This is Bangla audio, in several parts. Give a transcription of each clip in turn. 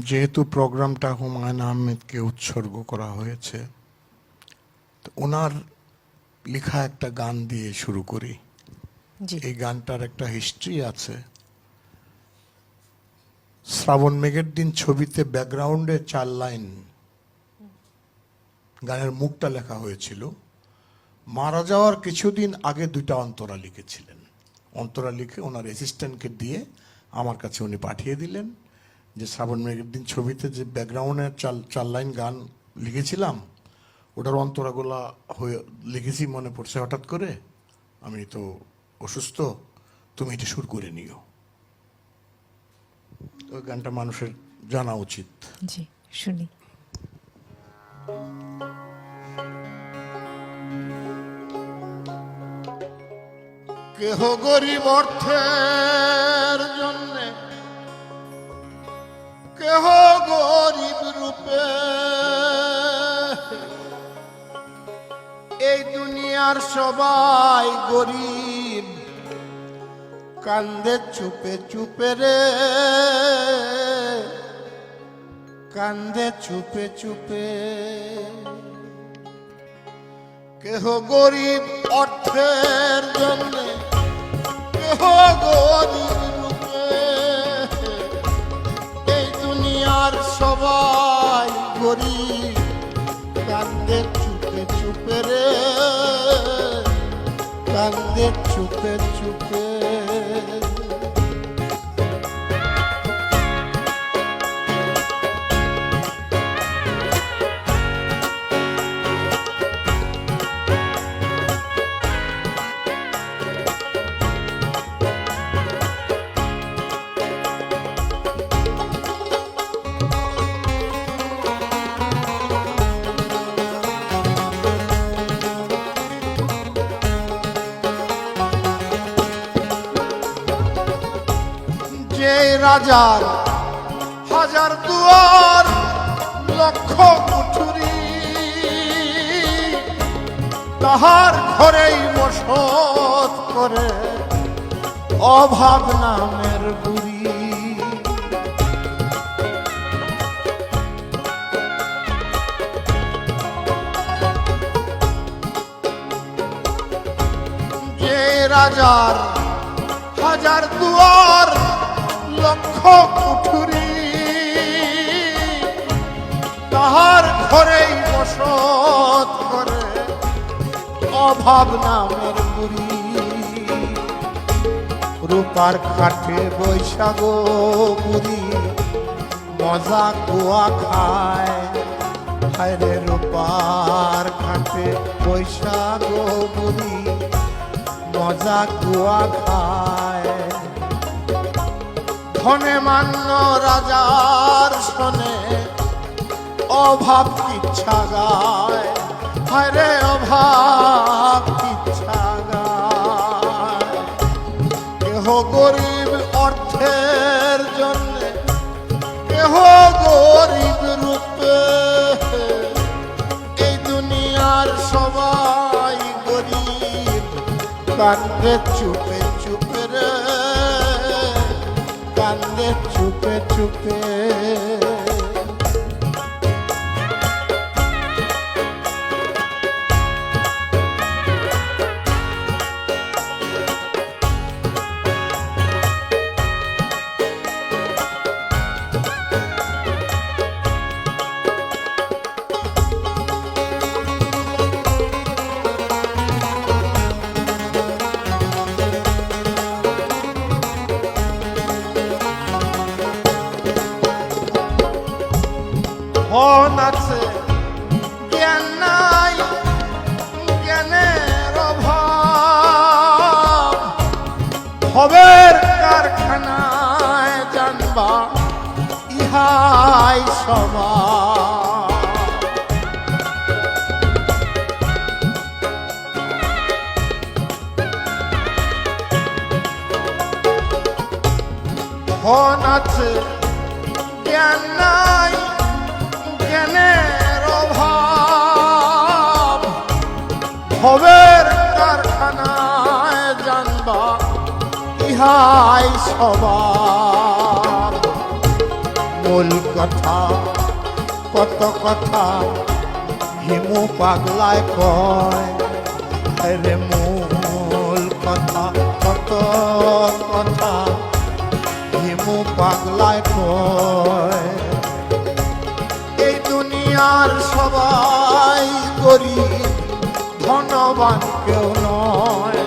যেহেতু প্রোগ্রামটা হুমায়ুন আহমেদকে উৎসর্গ করা হয়েছে, তো ওনার লেখা একটা গান দিয়ে শুরু করি। এই গানটার একটা হিস্ট্রি আছে। শ্রাবণ মেঘের দিন ছবিতে ব্যাকগ্রাউন্ডে 4 লাইন গানের মুখটা লেখা হয়েছিল। মারা যাওয়ার কিছুদিন আগে 2টা অন্তরা লিখেছিলেন। অন্তরা লিখে ওনার অ্যাসিস্ট্যান্টকে দিয়ে আমার কাছে উনি পাঠিয়ে দিলেন যে শ্রাবণ মেঘের দিন ছবিতে যে ব্যাকগ্রাউন্ডের 4 লাইন গান লিখেছিলাম, ওটার অন্তরাগুলা হয়ে লিখেছি মনে পড়ছে হঠাৎ করে, আমি তো অসুস্থ, তুমি এটা সুর করে নিও। ওই গানটা মানুষের জানা উচিত। জি, শুনি। কেহ গরিব অর্থের জন্যে, কেহ গরিব রূপে, এই দুনিয়ার সবাই গরিব, কান্দে চুপে চুপে রে, কান্দে চুপে চুপে। কেহ গরিব অর্থের জন্যে, কেহ গরিব রূপে, এই দুনিয়ার সবাই গরিব, কান্দে চুপে চুপে রে, কান্দে চুপে চুপে। রাজার হাজার দুয়ার, লক্ষ কুঠুরি, তাহার ঘরেই বসত করে অভাব নামের বুড়ি। যে রাজার হাজার দুয়ার, লক্ষ কুঠুরি, তাহার ঘরেই বসত করে অভাব নামের বুড়ি। রূপার কাঠে বৈশাখ বুড়ি, মজা কুয়া খায়, হায়রে রূপার কাঠে বৈশাখ বুড়ি, মজা কুয়া খায়। ধনে মান্য রাজার শোনে অভাব কিচ্ছা গায়, হায়রে অভাব কিচ্ছা গায়। কেহ গরিব অর্থের জন্যে, কেহ গরিব রূপে, এই দুনিয়ার সবাই গরিব, কান্দে চুপে চুপে রে, কান্দে চুপে চুপে। ধন আছে জ্ঞান নাই, জ্ঞানের অভাব, ভবের কারখানায় জানবা ইহাই স্বভাব। ধন আছে জ্ঞান নাই, জ্ঞানের অভাব, ভবের কারখানায় জানবা ইহাই স্বভাব। মূল কথা, কত কথা হিমু পাগলায় কয়, রে মূল কথা, কত কথা হিমু পাগলায় কয়। এই দুনিয়ার সবাই গরিব, ধনবান কেউ নয়,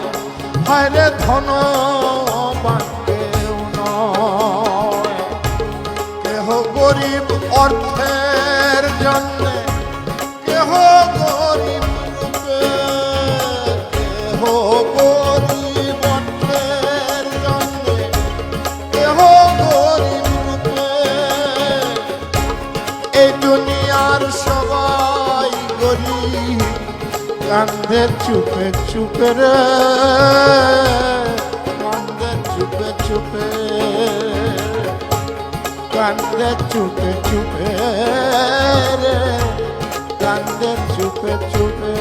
হায় রে ধনবান কেউ নয়। কেহ গরিব অর্থের জন্যে, কেহ গরিব রূপে, কেহ গরিব অর্থের জন্যে, কেহ গরিব রূপে। এই দুনিয়ার সবাই গরিব, কান্দে চুপে চুপে রে, কান্দে চুপে চুপে, কান্দে চুপে চুপে রে, কান্দে চুপে চুপে।